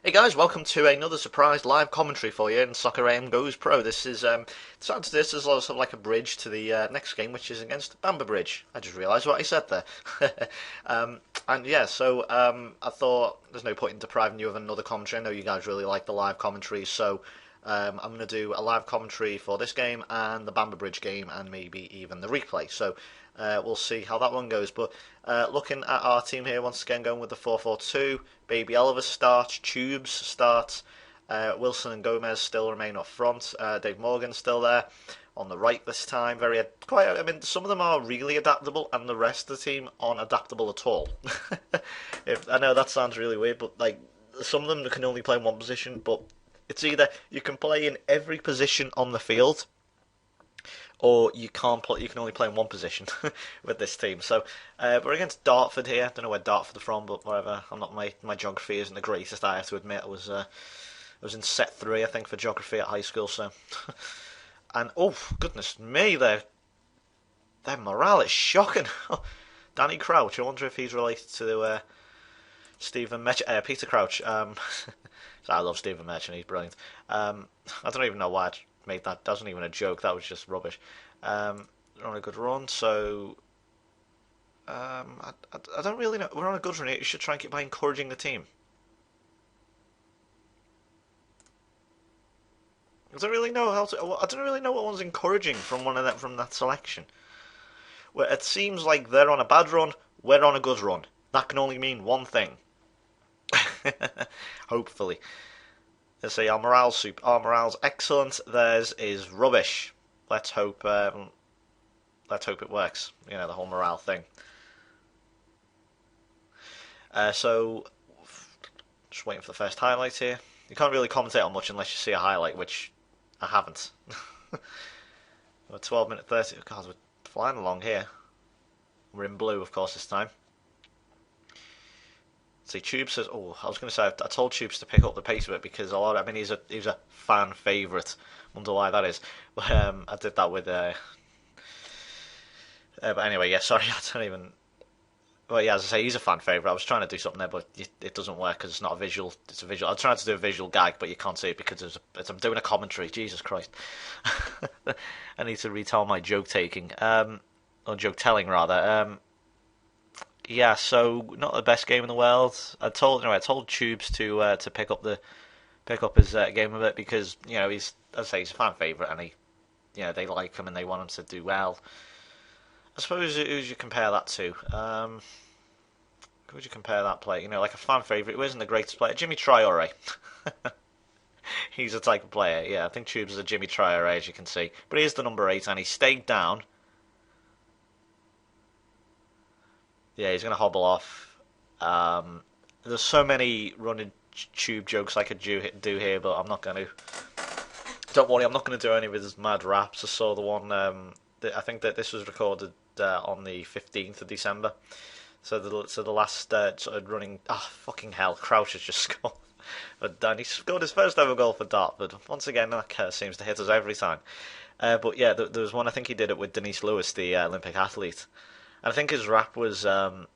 Hey guys, welcome to another surprise live commentary for you in Soccer AM Goes Pro. This is this is also like a bridge to the next game, which is against Bamber Bridge. I just realised what I said there. And yeah, I thought there's no point in depriving you of another commentary. I know you guys really like the live commentary, so I'm going to do a live commentary for this game and the Bamber Bridge game, and maybe even the replay. We'll see how that one goes. But looking at our team here, once again going with the 4-4-2. Baby Elvis starts, Tubes starts, Wilson and Gomez still remain up front. Dave Morgan still there on the right this time. Very quite. I mean, some of them are really adaptable, and the rest of the team aren't adaptable at all. I know that sounds really weird, but like some of them can only play in one position. But it's either you can play in every position on the field, or you can't play. You can only play in one position with this team. So we're against Dartford here. I don't know where Dartford are from, but whatever. I'm not my geography isn't the greatest. I have to admit. I was in set 3, I think, for geography at high school. So and oh goodness me, their morale is shocking. Danny Crouch. I wonder if he's related to Peter Crouch. So I love Stephen Merchant. He's brilliant. I don't even know why I made that. That wasn't even a joke. That was just rubbish. We're on a good run, so I don't really know. We're on a good run here. You should try and keep by encouraging the team. I don't really know how to. I don't really know what one's encouraging from one of that from that selection. Where it seems like they're on a bad run, we're on a good run. That can only mean one thing. Hopefully. Let's see, our morale's excellent. Theirs is rubbish. Let's hope. Let's hope it works. You know, the whole morale thing. So, just waiting for the first highlight here. You can't really commentate on much unless you see a highlight, which I haven't. We're 12 minute 30. God, we're flying along here. We're in blue, of course, this time. See, Tube says, "Oh, I was going to say I told Tubes to pick up the pace of it because a lot. I mean, he's a fan favourite. Wonder why that is. But I did that with. But anyway, yeah. Sorry, I don't even. Well, yeah, as I say, he's a fan favourite. I was trying to do something there, but it doesn't work because it's not a visual. It's a visual. I was trying to do a visual gag, but you can't see it because I'm doing a commentary. Jesus Christ! I need to retell my joke taking, or joke telling rather. Yeah, so not the best game in the world. I told Tubes to pick up his game of it because he's, as I say, he's a fan favourite and they like him and they want him to do well. I suppose who would you compare that to? Who would you compare that player? Like a fan favourite who isn't the greatest player, Jimmy Traore. He's a type of player. Yeah, I think Tubes is a Jimmy Traore, as you can see, but he is the number 8 and he stayed down. Yeah, he's going to hobble off. There's so many running Tube jokes I could do here, but I'm not going to. Don't worry, I'm not going to do any of his mad raps. I saw the one. I think that this was recorded on the 15th of December. So the last sort of running. Ah, fucking hell! Crouch has just scored. But Dan, he scored his first ever goal for Dartford. Once again, that curse seems to hit us every time. But yeah, there was one. I think he did it with Denise Lewis, the Olympic athlete. And I think his rap was, what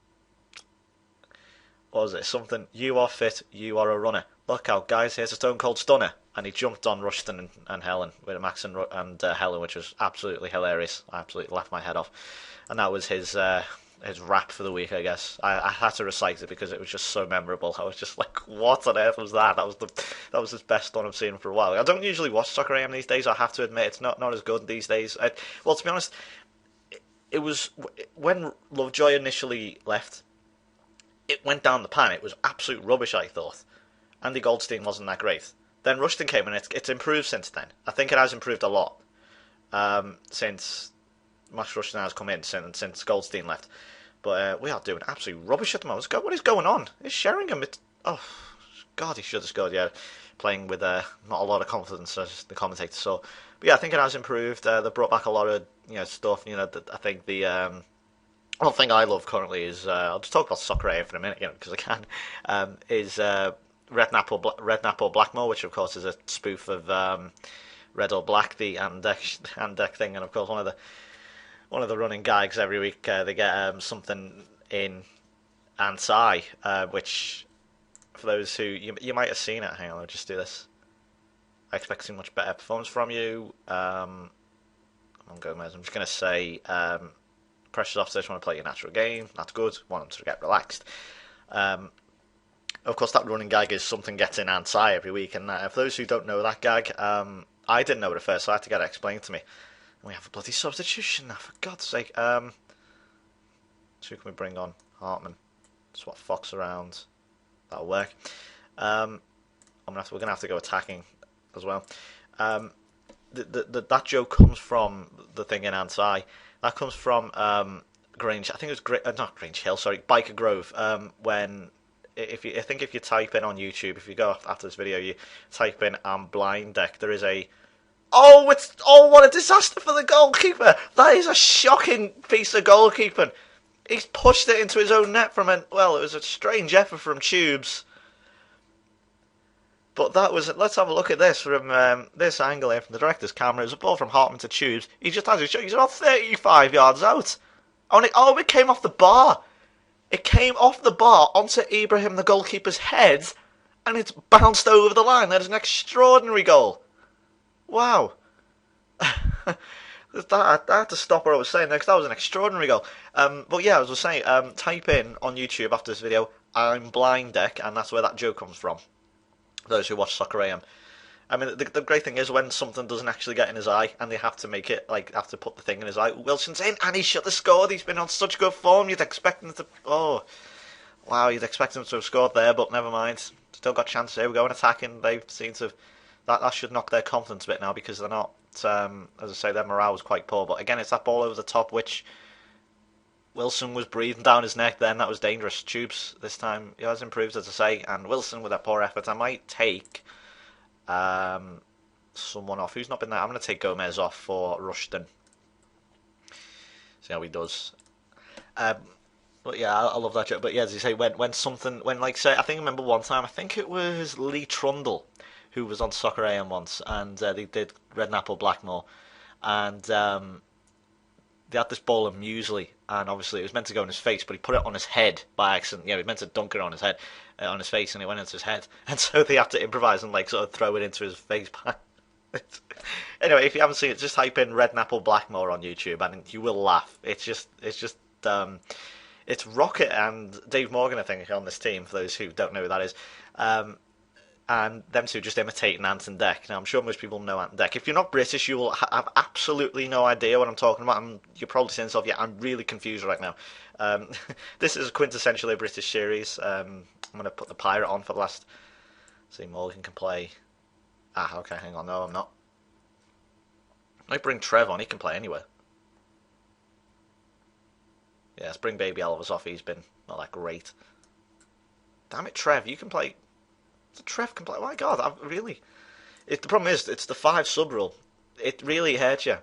was it? Something, you are fit, you are a runner. Look out, guys, here's a stone cold stunner. And he jumped on Rushton and Helen, with Max and Helen, which was absolutely hilarious. I absolutely laughed my head off. And that was his rap for the week, I guess. I had to recite it because it was just so memorable. I was just like, what on earth was that? That was his best one I've seen for a while. I don't usually watch Soccer AM these days, I have to admit. It's not as good these days. Well, to be honest, it was when Lovejoy initially left. It went down the pan. It was absolute rubbish, I thought. Andy Goldstein wasn't that great. Then Rushton came, and it's improved since then. I think it has improved a lot since Max Rushton has come in since Goldstein left. But we are doing absolute rubbish at the moment. What is going on? Is Sheringham? Oh, God, he should have scored. Yeah, playing with not a lot of confidence, as the commentator saw. But yeah, I think it has improved. They brought back a lot of stuff. I think the one thing I love currently is I'll just talk about Soccer AM for a minute, because I can. Is Red Nap or Blackmore, which of course is a spoof of Red or Black, the Andek thing, and of course one of the running gags every week they get something in Ansai, which For those who you might have seen it, hang on, I'll just do this. I expect a much better performance from you. I'm Gomez. I'm just going to say pressure's off. So I just want to play your natural game. That's good. Want them to get relaxed. Of course, that running gag is something gets in Anti every week. And for those who don't know that gag, I didn't know it at first, so I had to get it explained to me. And we have a bloody substitution now, for God's sake. So who can we bring on? Hartman. Swap Fox around. That'll work. We're gonna have to go attacking as well. That joke comes from the thing in Anti. That comes from Grange. I think it was not Grange Hill. Sorry, Biker Grove. When if you type in on YouTube, if you go after this video, you type in blind deck. There is a what a disaster for the goalkeeper. That is a shocking piece of goalkeeping. He's pushed it into his own net it was a strange effort from Tubes. But let's have a look at this from this angle here from the director's camera. It was a ball from Hartman to Tubes. He just has his shot. He's about 35 yards out. It came off the bar. It came off the bar onto Ibrahim, the goalkeeper's head, and it's bounced over the line. That is an extraordinary goal. Wow. I had to stop what I was saying there because that was an extraordinary goal. But yeah, as I was saying, type in on YouTube after this video, I'm blind deck, and that's where that joke comes from. Those who watch Soccer AM. I mean, the great thing is when something doesn't actually get in his eye, and they have to make it, have to put the thing in his eye. Wilson's in, and he should have scored. He's been on such good form. You'd expect him to, you'd expect him to have scored there, but never mind. Still got chances here. We're going attacking. They seem to, that should knock their confidence a bit now because they're not, as I say, their morale was quite poor. But again, it's that ball over the top, which Wilson was breathing down his neck then. That was dangerous. Tubes this time, he has improved, as I say, and Wilson with that poor effort. I might take someone off. Who's not been there? I'm going to take Gomez off for Rushton. See how he does. But yeah, I love that joke. But yeah, as you say, say, I think I remember one time, I think it was Lee Trundle, who was on Soccer AM once, and they did Red and Apple Blackmore, and they had this ball of muesli, and obviously it was meant to go in his face, but he put it on his head by accident. He meant to dunk it on his head, on his face, and it went into his head, and so they had to improvise and sort of throw it into his face. Anyway, if you haven't seen it, just type in Red and Apple Blackmore on YouTube, and you will laugh. It's Rocket and Dave Morgan, I think, on this team. For those who don't know who that is. And them two just imitating Ant and Dec. Now, I'm sure most people know Ant and Dec. If you're not British, you will have absolutely no idea what I'm talking about. You're probably saying to yourself, yeah, I'm really confused right now. This is quintessentially a British series. I'm going to put the Pirate on for the last... See, Morgan can play... okay, hang on. No, I'm not. I might bring Trev on. He can play anywhere. Yeah, let's bring Baby Elvis off. He's been not that great. Damn it, Trev, you can play... So Trev can play. Oh my God, the problem is, it's the 5 sub rule. It really hurts you.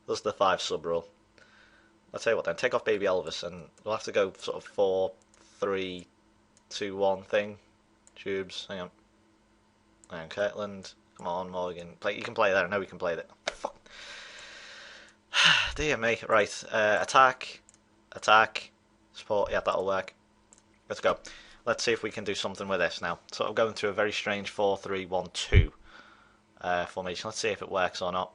Does the 5 sub rule? I'll tell you what then. Take off Baby Elvis, and we'll have to go sort of 4-3-2-1 thing. Tubes, hang on. Kirtland, come on, Morgan. You can play there. I know you can play that. Fuck. Dear me. Right. Attack, support. Yeah, that'll work. Let's go. Let's see if we can do something with this now. Sort of going through a very strange 4-3-1-2 formation. Let's see if it works or not.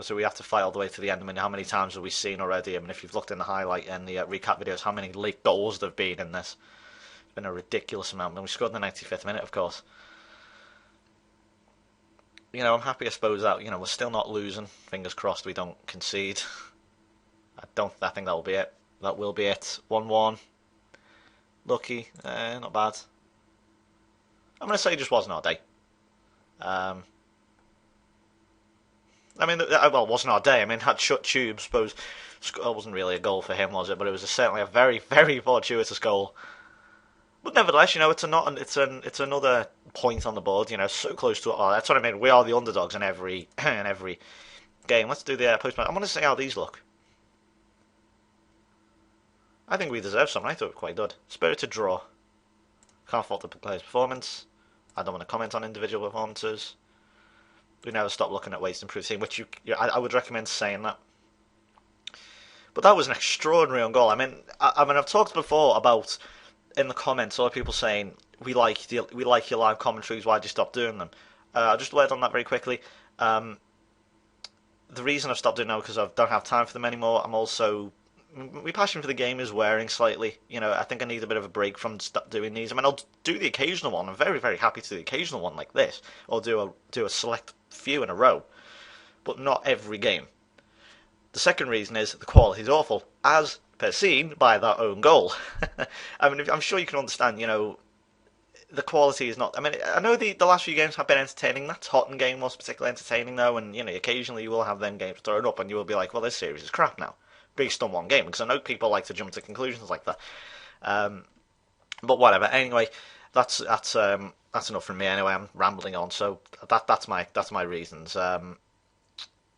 So we have to fight all the way to the end. I mean, how many times have we seen already? I mean, if you've looked in the highlight and the recap videos, how many late goals there have been in this? It's been a ridiculous amount. And we scored in the 95th minute, of course. I'm happy, I suppose, that, we're still not losing. Fingers crossed we don't concede. I think that'll be it. That will be it. 1-1. Lucky, not bad. I'm going to say it just wasn't our day. I mean, it wasn't our day. I mean, had shut Tube, suppose. It wasn't really a goal for him, was it? But it was certainly a very, very fortuitous goal. But nevertheless, it's another point on the board. So close to it. Oh, that's what I mean. We are the underdogs in every game. Let's do the post-match. I want to see how these look. I think we deserve something. I thought it was quite good. Spirited draw. Can't fault the player's performance. I don't want to comment on individual performances. We never stop looking at ways to improve the team, which I would recommend saying that. But that was an extraordinary own goal. I mean, I've talked before about, in the comments, a lot of people saying, we like your live commentaries. Why'd you stop doing them? I'll just word on that very quickly. The reason I've stopped doing now because I don't have time for them anymore. I'm also my passion for the game is wearing slightly. I think I need a bit of a break from doing these. I mean, I'll do the occasional one. I'm very, very happy to do the occasional one like this, or do a select few in a row, but not every game. The second reason is the quality is awful, as per seen by that own goal. I mean, I'm sure you can understand. The quality is not. I mean, I know the last few games have been entertaining. That Tottenham game was particularly entertaining, though, and occasionally you will have them games thrown up, and you will be like, well, this series is crap now, based on one game, because I know people like to jump to conclusions like that. But whatever. Anyway, that's enough from me. Anyway, I'm rambling on. So that's my reasons.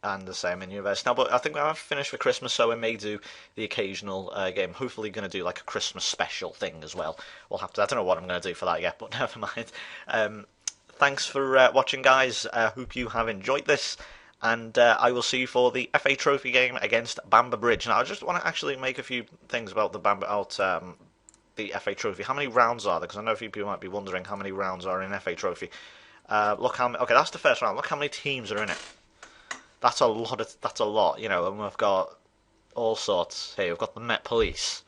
And the same in university now. But I think I've finished for Christmas, so I may do the occasional game. Hopefully, going to do like a Christmas special thing as well. We'll have to. I don't know what I'm going to do for that yet, but never mind. Thanks for watching, guys. Hope you have enjoyed this. And I will see you for the FA Trophy game against Bamber Bridge. Now, I just want to actually make a few things about the FA Trophy. How many rounds are there? Because I know a few people might be wondering how many rounds are in FA Trophy. Okay, that's the first round. Look how many teams are in it. That's a lot. That's a lot. And we've got all sorts here. We've got the Met Police.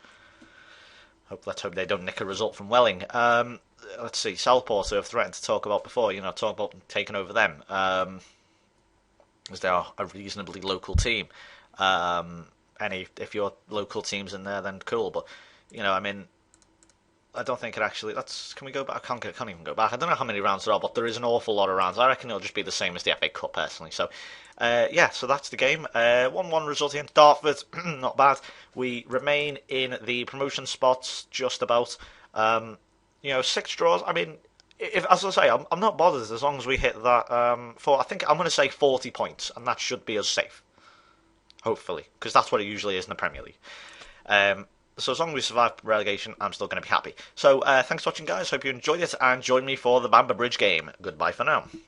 Let's hope they don't nick a result from Welling. Let's see. Southport, who I've threatened to talk about before. Talk about taking over them. As they are a reasonably local team. If your local team's in there, then cool. But I mean, I don't think it actually. Can we go back? I can't even go back. I don't know how many rounds there are, but there is an awful lot of rounds. I reckon it'll just be the same as the FA Cup, personally. So, so that's the game. 1-1 result against Dartford. Not bad. We remain in the promotion spots, just about. 6 draws. I mean, as I say, I'm not bothered as long as we hit that. I think I'm going to say 40 points, and that should be us safe. Hopefully, because that's what it usually is in the Premier League. So as long as we survive relegation, I'm still going to be happy. So thanks for watching, guys. Hope you enjoyed it, and join me for the Bamber Bridge game. Goodbye for now.